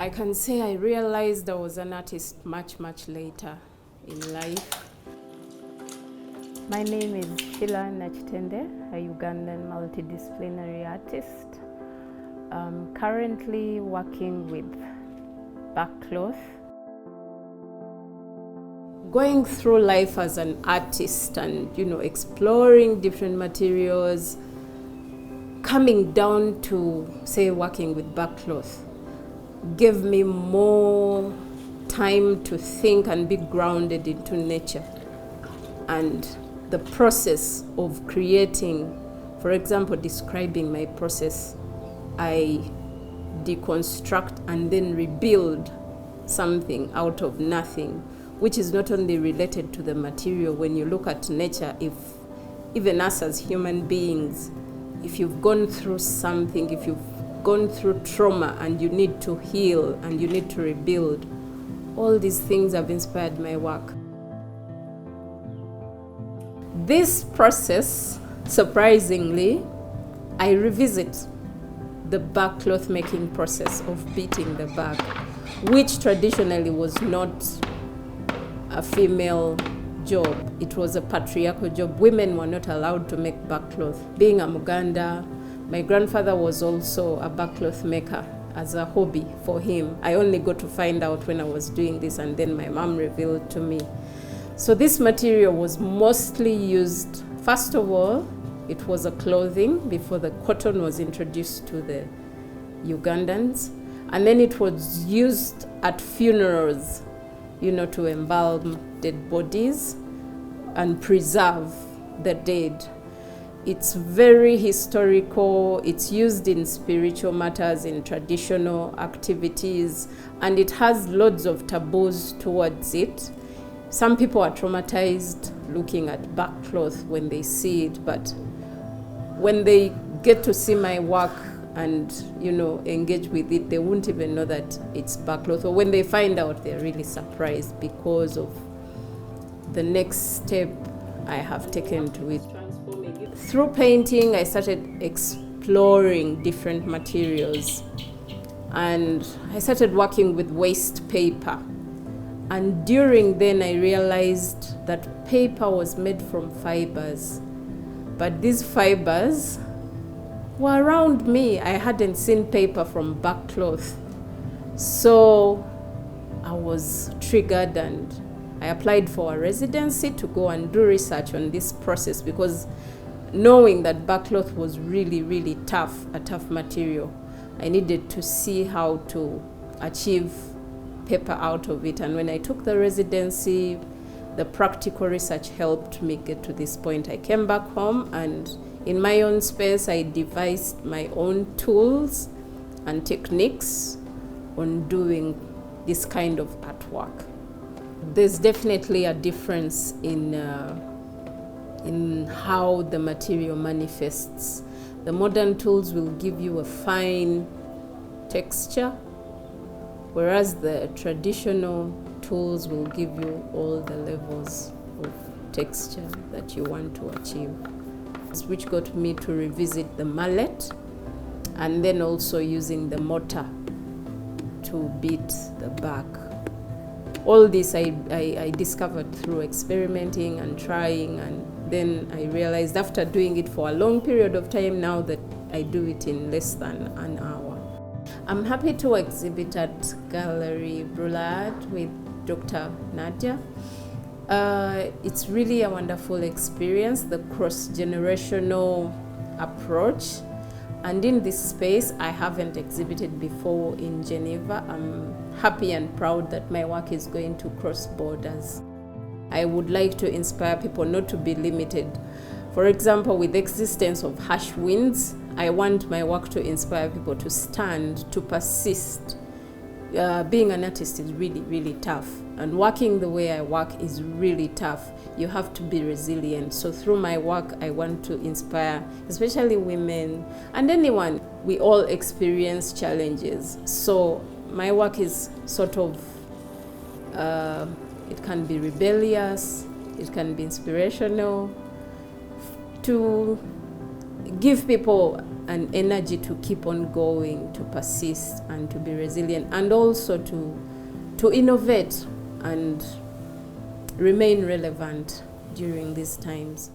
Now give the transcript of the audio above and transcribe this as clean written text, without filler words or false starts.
I can say I realized I was an artist much later in life. My name is Sheila Nakitende, a Ugandan multidisciplinary artist. I'm currently working with backcloth. Going through life as an artist and, exploring different materials, coming down to, say, working with backcloth, gave me more time to think and be grounded into nature. And the process of creating, for example, describing my process, I deconstruct and then rebuild something out of nothing, which is not only related to the material. When you look at nature, if even us as human beings, if you've gone through something, if you've gone through trauma and you need to heal and you need to rebuild, all these things have inspired my work. This process, surprisingly, I revisit the backcloth making process of beating the bag, which traditionally was not a female job. It was a patriarchal job. Women were not allowed to make backcloth. Being a Muganda, my grandfather was also a backcloth maker as a hobby for him. I only got to find out when I was doing this, and then my mom revealed to me. So this material was mostly used, first of all, it was a clothing before the cotton was introduced to the Ugandans. And then it was used at funerals, to embalm dead bodies and preserve the dead. It's very historical. It's used in spiritual matters, in traditional activities, and it has loads of taboos towards it. Some people are traumatized looking at backcloth when they see it, but when they get to see my work and engage with it, they won't even know that it's backcloth. Or when they find out, they're really surprised because of the next step I have taken to it. Through painting, I started exploring different materials, and I started working with waste paper. And during then, I realized that paper was made from fibers, but these fibers were around me. I hadn't seen paper from backcloth. So I was triggered and I applied for a residency to go and do research on this process, because knowing that backcloth was really tough, a tough material, I needed to see how to achieve paper out of it. And when I took the residency, the practical research helped me get to this point. I came back home, and in my own space, I devised my own tools and techniques on doing this kind of artwork. There's definitely a difference in how the material manifests. The modern tools will give you a fine texture, whereas the traditional tools will give you all the levels of texture that you want to achieve. Which got me to revisit the mallet, and then also using the mortar to beat the bag. All this I discovered through experimenting and trying, and then I realized after doing it for a long period of time now that I do it in less than an hour. I'm happy to exhibit at Gallery Brulhart with Dr. Nadia. It's really a wonderful experience, the cross-generational approach. And in this space, I haven't exhibited before in Geneva. I'm happy and proud that my work is going to cross borders. I would like to inspire people not to be limited. For example, with the existence of harsh winds, I want my work to inspire people to stand, to persist. Being an artist is really tough, and working the way I work is really tough. You have to be resilient. So through my work, I want to inspire, especially women and anyone. We all experience challenges. So my work is sort of, it can be rebellious, it can be inspirational, to give people an energy to keep on going, to persist and to be resilient, and also to innovate and remain relevant during these times.